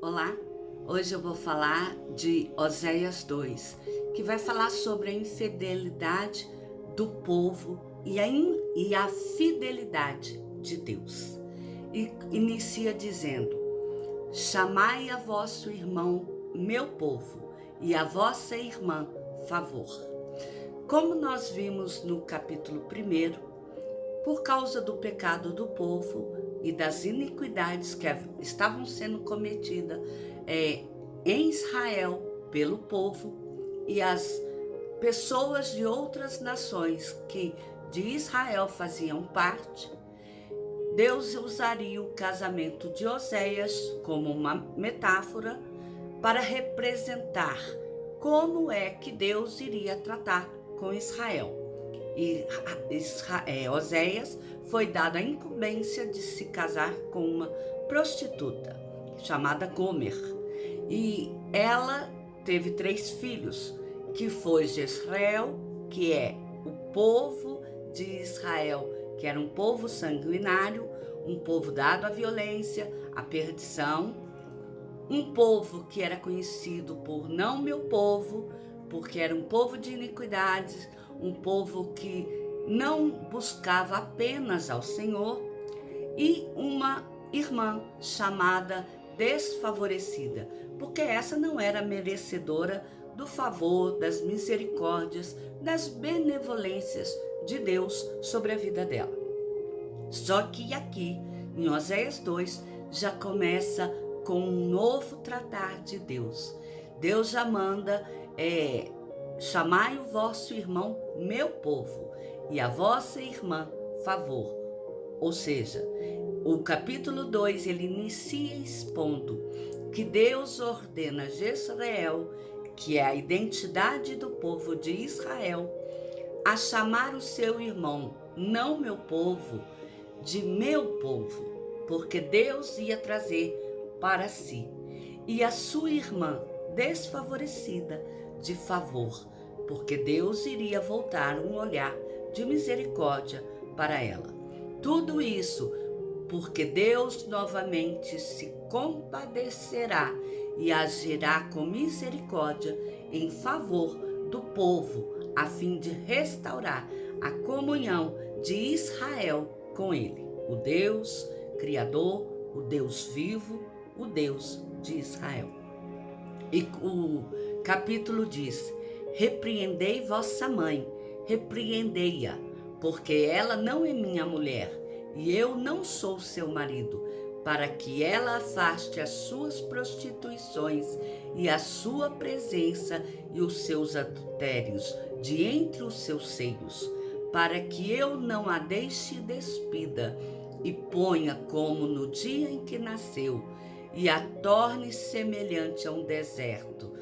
Olá, hoje eu vou falar de Oséias 2, que vai falar sobre a infidelidade do povo e a fidelidade de Deus. E inicia dizendo: Chamai a vosso irmão, meu povo, e a vossa irmã, favor. Como nós vimos no capítulo 1, por causa do pecado do povo e das iniquidades que estavam sendo cometidas em Israel pelo povo e as pessoas de outras nações que de Israel faziam parte, Deus usaria o casamento de Oséias como uma metáfora para representar como é que Deus iria tratar com Israel. E Oséias foi dada a incumbência de se casar com uma prostituta chamada Gomer. E ela teve 3 filhos, que foi Jezreel, que é o povo de Israel, que era um povo sanguinário, um povo dado à violência, à perdição, um povo que era conhecido por não meu povo, porque era um povo de iniquidades, um povo que não buscava apenas ao Senhor, e uma irmã chamada desfavorecida, porque essa não era merecedora do favor, das misericórdias, das benevolências de Deus sobre a vida dela. Só que aqui, em Oséias 2, já começa com um novo tratar de Deus. Deus já manda chamai o vosso irmão, meu povo, e a vossa irmã, favor. Ou seja, o capítulo 2, ele inicia expondo que Deus ordena a Jezreel, que é a identidade do povo de Israel, a chamar o seu irmão, não meu povo, de meu povo, porque Deus ia trazer para si, e a sua irmã desfavorecida de favor, porque Deus iria voltar um olhar de misericórdia para ela. Tudo isso porque Deus novamente se compadecerá e agirá com misericórdia em favor do povo, a fim de restaurar a comunhão de Israel com ele, o Deus Criador, o Deus vivo, o Deus de Israel. E o capítulo diz: repreendei vossa mãe, repreendei-a, porque ela não é minha mulher, e eu não sou seu marido, para que ela afaste as suas prostituições e a sua presença e os seus adultérios de entre os seus seios, para que eu não a deixe despida e ponha como no dia em que nasceu, e a torne semelhante a um deserto,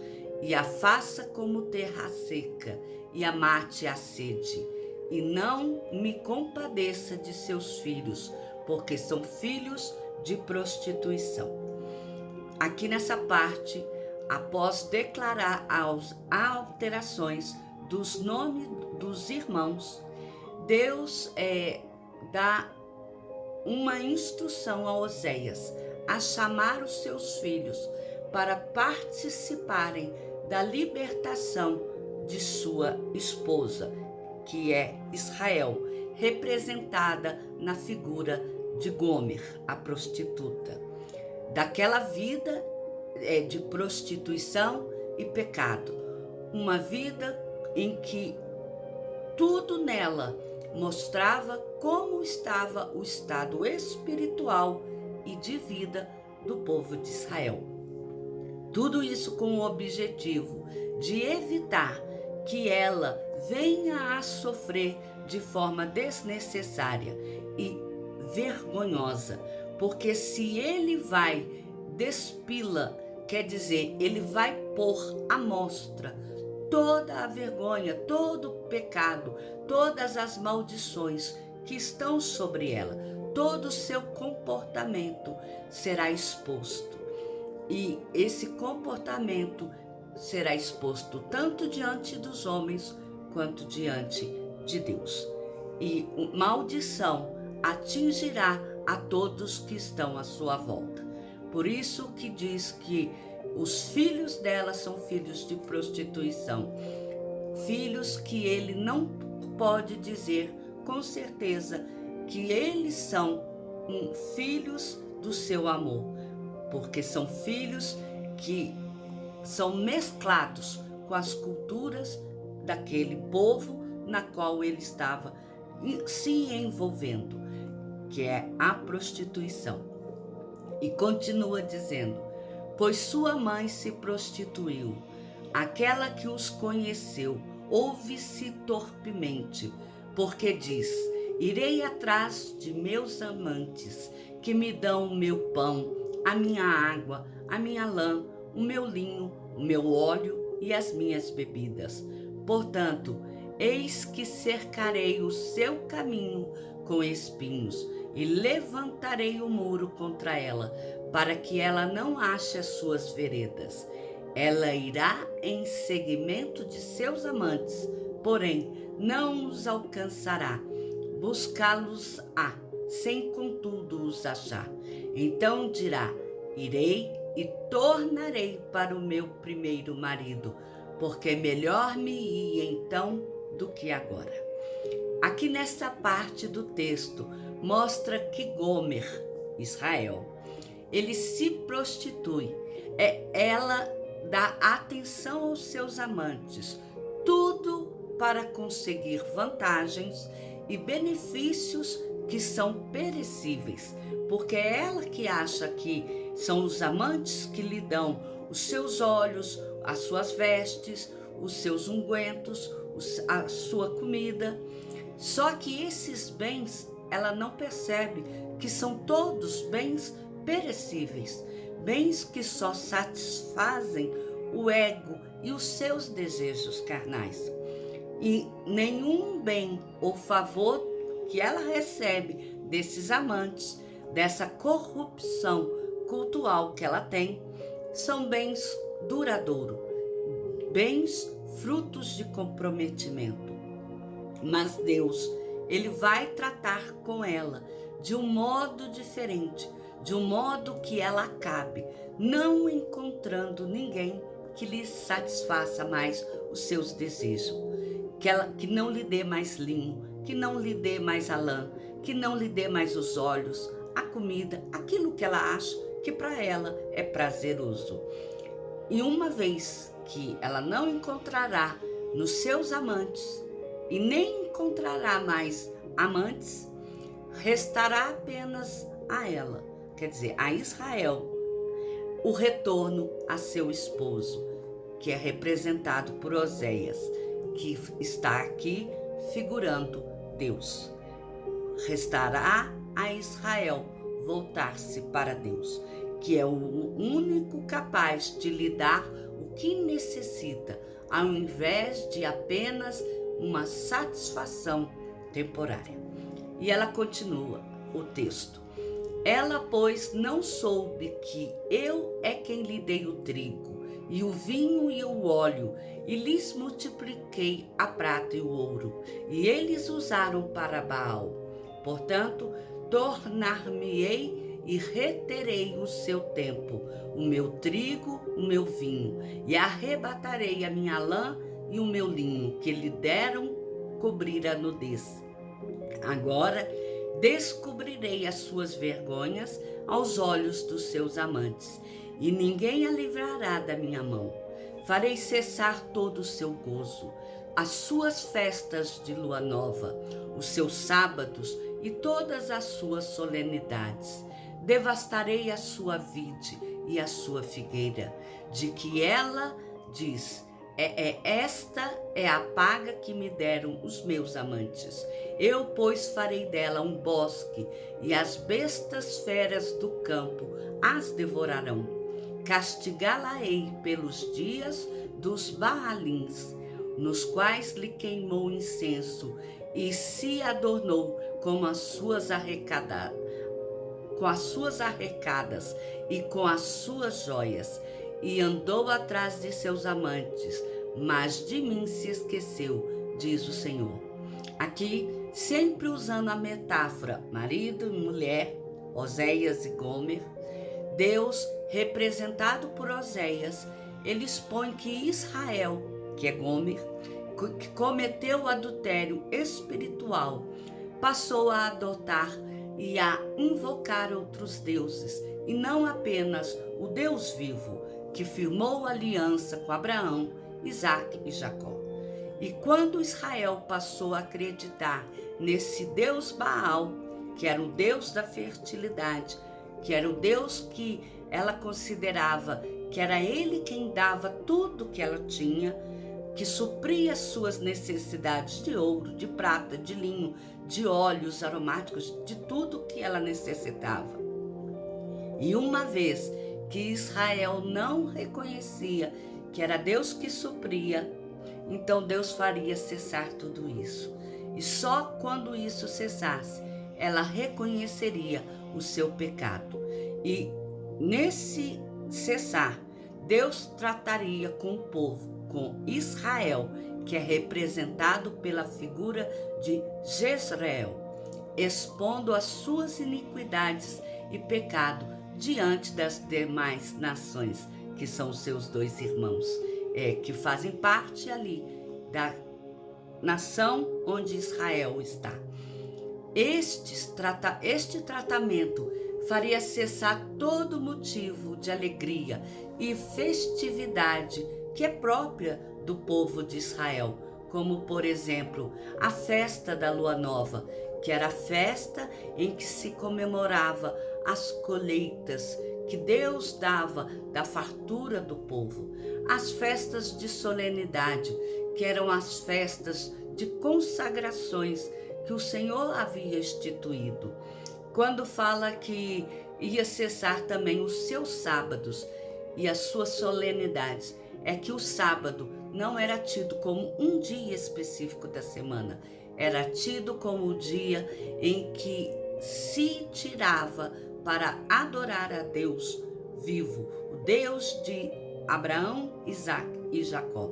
e a faça como terra seca, e a mate a sede, e não me compadeça de seus filhos, porque são filhos de prostituição. Aqui nessa parte, após declarar as alterações dos nomes dos irmãos, Deus dá uma instrução a Oséias a chamar os seus filhos para participarem da libertação de sua esposa, que é Israel, representada na figura de Gomer, a prostituta, daquela vida de prostituição e pecado, uma vida em que tudo nela mostrava como estava o estado espiritual e de vida do povo de Israel. Tudo isso com o objetivo de evitar que ela venha a sofrer de forma desnecessária e vergonhosa, porque se ele vai despi-la, quer dizer, ele vai pôr à mostra toda a vergonha, todo o pecado, todas as maldições que estão sobre ela, todo o seu comportamento será exposto. E esse comportamento será exposto tanto diante dos homens quanto diante de Deus. E maldição atingirá a todos que estão à sua volta, Por isso que diz que os filhos dela são filhos de prostituição. Filhos que ele não pode dizer com certeza que eles são filhos do seu amor, porque são filhos que são mesclados com as culturas daquele povo na qual ele estava se envolvendo, que é a prostituição. E continua dizendo: pois sua mãe se prostituiu, aquela que os conheceu ouve-se torpemente, porque diz: irei atrás de meus amantes, que me dão o meu pão, a minha água, a minha lã, o meu linho, o meu óleo e as minhas bebidas. Portanto, eis que cercarei o seu caminho com espinhos e levantarei o muro contra ela, para que ela não ache as suas veredas. Ela irá em seguimento de seus amantes, porém não os alcançará. Buscá-los-á, sem contudo os achar. Então dirá: irei e tornarei para o meu primeiro marido, porque melhor me ir então do que agora. Aqui nessa parte do texto mostra que Gomer, Israel, ele se prostitui. Ela dá atenção aos seus amantes, tudo para conseguir vantagens e benefícios que são perecíveis, porque é ela que acha que são os amantes que lhe dão os seus olhos, as suas vestes, os seus ungüentos, a sua comida. Só que esses bens, ela não percebe que são todos bens perecíveis, bens que só satisfazem o ego e os seus desejos carnais. E nenhum bem ou favor que ela recebe desses amantes, dessa corrupção cultural que ela tem, são bens duradouros, bens frutos de comprometimento. Mas Deus, ele vai tratar com ela de um modo diferente, de um modo que ela acabe não encontrando ninguém que lhe satisfaça mais os seus desejos, que não lhe dê mais linho, que não lhe dê mais a lã, que não lhe dê mais os olhos, a comida, aquilo que ela acha que para ela é prazeroso. E uma vez que ela não encontrará nos seus amantes e nem encontrará mais amantes, restará apenas a ela, quer dizer, a Israel, o retorno a seu esposo, que é representado por Oséias, que está aqui figurando Deus. Restará a Israel voltar-se para Deus, que é o único capaz de lhe dar o que necessita, ao invés de apenas uma satisfação temporária. E ela continua o texto: ela, pois, não soube que eu é quem lhe dei o trigo, e o vinho e o óleo, e lhes multipliquei a prata e o ouro, e eles usaram para Baal. Portanto, tornar-me-ei e reterei o seu tempo, o meu trigo, o meu vinho, e arrebatarei a minha lã e o meu linho, que lhe deram cobrir a nudez. Agora descobrirei as suas vergonhas aos olhos dos seus amantes, e ninguém a livrará da minha mão. Farei cessar todo o seu gozo, as suas festas de lua nova, os seus sábados e todas as suas solenidades. Devastarei a sua vide e a sua figueira, de que ela diz: esta é a paga que me deram os meus amantes. Eu, pois, farei dela um bosque, e as bestas feras do campo as devorarão. Castigá-la-ei pelos dias dos Baalins, nos quais lhe queimou incenso, e se adornou com as suas arrecadas e com as suas joias, e andou atrás de seus amantes, mas de mim se esqueceu, diz o Senhor. Aqui, sempre usando a metáfora marido e mulher, Oséias e Gomer, Deus, representado por Oséias, ele expõe que Israel, que é Gomer, que cometeu o adultério espiritual, passou a adotar e a invocar outros deuses, e não apenas o Deus vivo, que firmou aliança com Abraão, Isaque e Jacó. E quando Israel passou a acreditar nesse Deus Baal, que era o Deus da fertilidade, que era o Deus que ela considerava que era ele quem dava tudo que ela tinha, que supria suas necessidades de ouro, de prata, de linho, de óleos aromáticos, de tudo que ela necessitava. E uma vez que Israel não reconhecia que era Deus que supria, então Deus faria cessar tudo isso. E só quando isso cessasse, ela reconheceria o seu pecado. E nesse cessar, Deus trataria com o povo, com Israel, que é representado pela figura de Jezreel, expondo as suas iniquidades e pecado diante das demais nações, que são seus dois irmãos, que fazem parte ali da nação onde Israel está. Este tratamento faria cessar todo motivo de alegria e festividade que é própria do povo de Israel, como, por exemplo, a festa da Lua Nova, que era a festa em que se comemorava as colheitas que Deus dava da fartura do povo, as festas de solenidade, que eram as festas de consagrações que o Senhor havia instituído. Quando fala que ia cessar também os seus sábados e as suas solenidades, é que o sábado não era tido como um dia específico da semana, era tido como o dia em que se tirava para adorar a Deus vivo, o Deus de Abraão, Isaque e Jacó.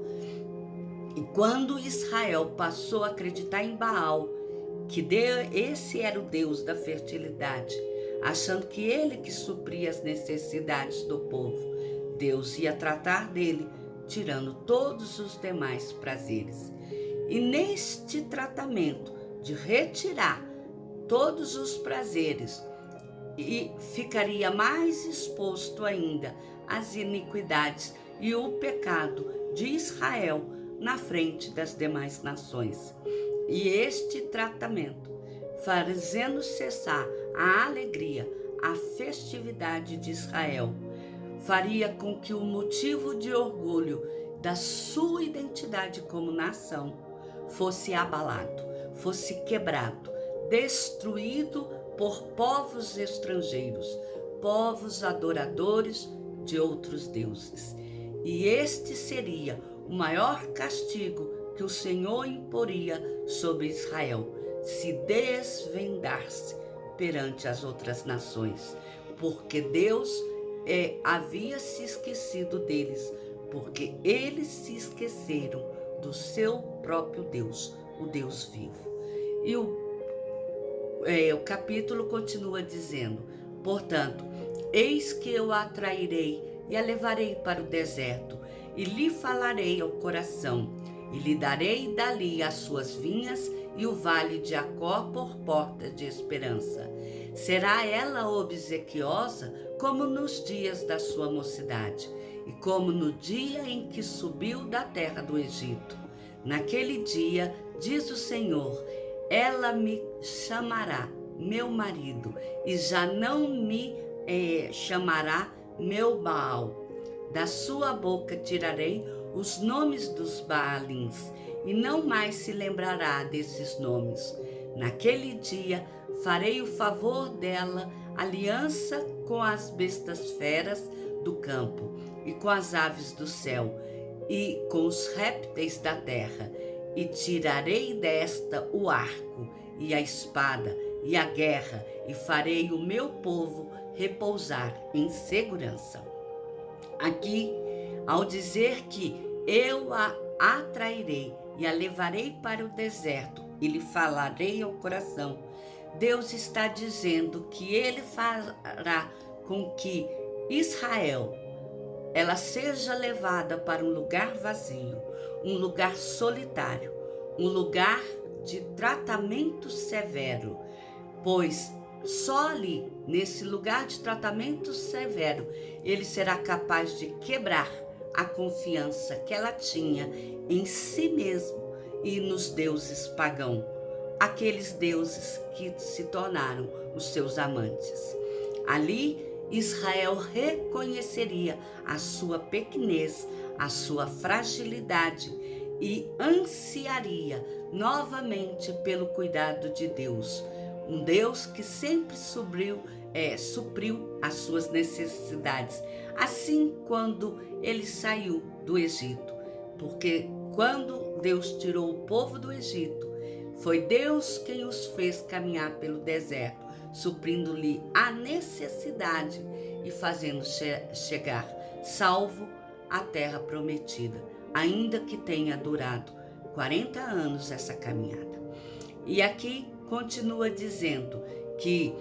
E quando Israel passou a acreditar em Baal, que esse era o Deus da fertilidade, achando que ele que supria as necessidades do povo, Deus ia tratar dele, tirando todos os demais prazeres. E neste tratamento de retirar todos os prazeres, e ficaria mais exposto ainda às iniquidades e o pecado de Israel na frente das demais nações. E este tratamento, fazendo cessar a alegria, a festividade de Israel, faria com que o motivo de orgulho da sua identidade como nação fosse abalado, fosse quebrado, destruído por povos estrangeiros, povos adoradores de outros deuses. E este seria o maior castigo que o Senhor imporia sobre Israel, se desvendasse perante as outras nações, porque Deus havia se esquecido deles, porque eles se esqueceram do seu próprio Deus, o Deus vivo. E o capítulo continua dizendo: portanto, eis que eu a atrairei e a levarei para o deserto, e lhe falarei ao coração, e lhe darei dali as suas vinhas e o vale de Acor por porta de esperança. Será ela obsequiosa como nos dias da sua mocidade, e como no dia em que subiu da terra do Egito. Naquele dia, diz o Senhor, ela me chamará meu marido, e já não me chamará meu Baal. Da sua boca tirarei os nomes dos Baalins, e não mais se lembrará desses nomes. Naquele dia farei o favor dela, aliança com as bestas feras do campo, e com as aves do céu, e com os répteis da terra, e tirarei desta o arco, e a espada, e a guerra, e farei o meu povo repousar em segurança. Aqui, ao dizer que eu a atrairei e a levarei para o deserto e lhe falarei ao coração, Deus está dizendo que ele fará com que Israel, ela seja levada para um lugar vazio, um lugar solitário, um lugar de tratamento severo, pois só ali, nesse lugar de tratamento severo, ele será capaz de quebrar a confiança que ela tinha em si mesmo e nos deuses pagãos, aqueles deuses que se tornaram os seus amantes. Ali, Israel reconheceria a sua pequenez, a sua fragilidade e ansiaria novamente pelo cuidado de Deus. Um Deus que sempre supriu as suas necessidades, assim quando ele saiu do Egito. Porque quando Deus tirou o povo do Egito, foi Deus quem os fez caminhar pelo deserto, suprindo-lhe a necessidade e fazendo chegar salvo à terra prometida, ainda que tenha durado 40 anos essa caminhada. E aqui continua dizendo que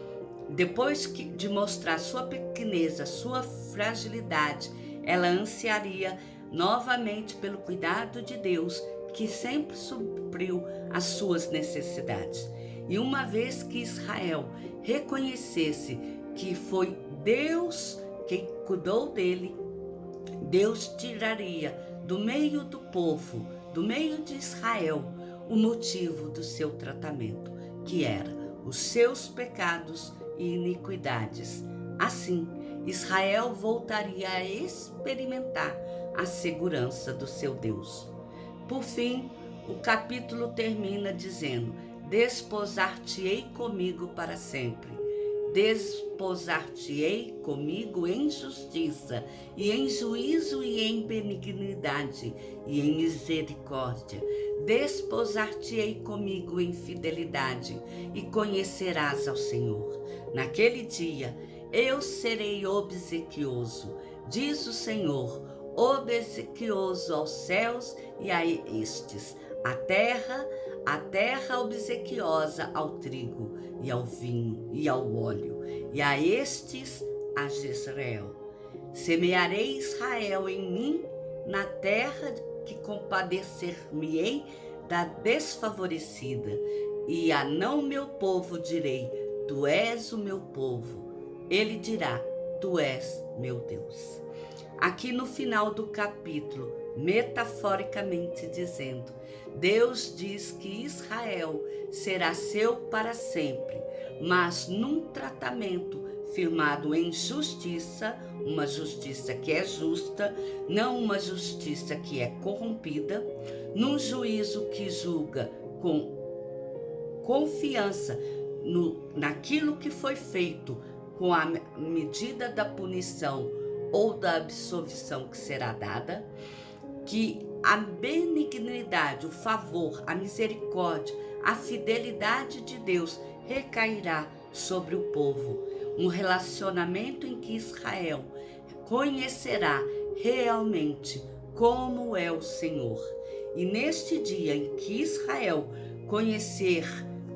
depois de mostrar sua pequenez, sua fragilidade, ela ansiaria novamente pelo cuidado de Deus, que sempre supriu as suas necessidades. E uma vez que Israel reconhecesse que foi Deus quem cuidou dele, Deus tiraria do meio do povo, do meio de Israel, o motivo do seu tratamento, que era os seus pecados e iniquidades. Assim, Israel voltaria a experimentar a segurança do seu Deus. Por fim, o capítulo termina dizendo: desposar-te-ei comigo para sempre. Desposar-te-ei comigo em justiça, e em juízo, e em benignidade, e em misericórdia. Desposar-te-ei comigo em fidelidade, e conhecerás ao Senhor. Naquele dia, eu serei obsequioso, diz o Senhor, obsequioso aos céus e a estes, a terra obsequiosa ao trigo e ao vinho e ao óleo, e a estes a Jezreel. Semearei Israel em mim, na terra que compadecer-me-ei da desfavorecida, e a não meu povo direi: tu és o meu povo. Ele dirá: tu és meu Deus. Aqui no final do capítulo, metaforicamente dizendo, Deus diz que Israel será seu para sempre, mas num tratamento firmado em justiça, uma justiça que é justa, não uma justiça que é corrompida, num juízo que julga com confiança naquilo que foi feito, com a medida da punição ou da absolvição que será dada, que a benignidade, o favor, a misericórdia, a fidelidade de Deus recairá sobre o povo. Um relacionamento em que Israel conhecerá realmente como é o Senhor. E neste dia em que Israel conhecer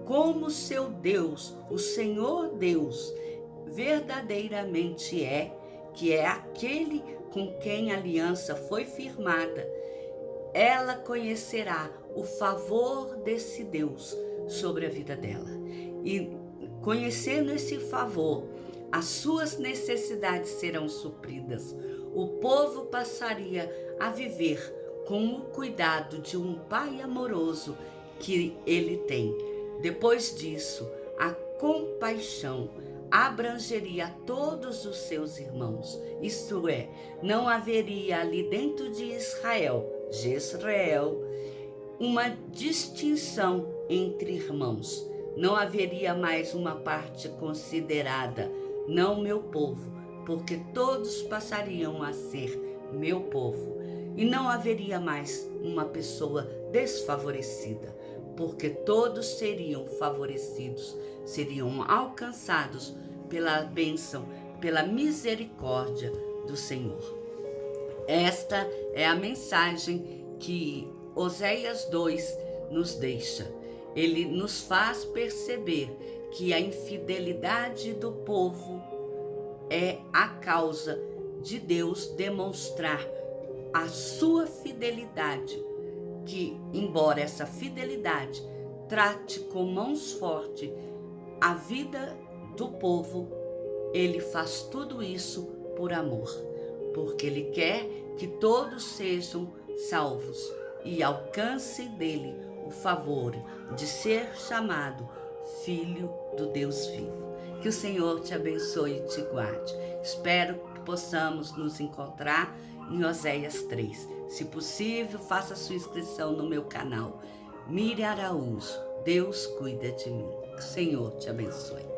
como seu Deus, o Senhor Deus, verdadeiramente que é aquele com quem a aliança foi firmada, ela conhecerá o favor desse Deus sobre a vida dela. E conhecendo esse favor, as suas necessidades serão supridas. O povo passaria a viver com o cuidado de um pai amoroso que ele tem. Depois disso, a compaixão abrangeria todos os seus irmãos, isto é, não haveria ali dentro de Israel, Jezreel, uma distinção entre irmãos. Não haveria mais uma parte considerada não meu povo, porque todos passariam a ser meu povo. E não haveria mais uma pessoa desfavorecida, porque todos seriam favorecidos, seriam alcançados pela bênção, pela misericórdia do Senhor. Esta é a mensagem que Oséias 2 nos deixa. Ele nos faz perceber que a infidelidade do povo é a causa de Deus demonstrar a sua fidelidade, que, embora essa fidelidade trate com mãos fortes a vida do povo, ele faz tudo isso por amor, porque ele quer que todos sejam salvos e alcancem dele o favor de ser chamado filho do Deus vivo. Que o Senhor te abençoe e te guarde. Espero que possamos nos encontrar em Oséias 3. Se possível, faça sua inscrição no meu canal. Miriam Araújo, Deus cuida de mim. Que o Senhor te abençoe.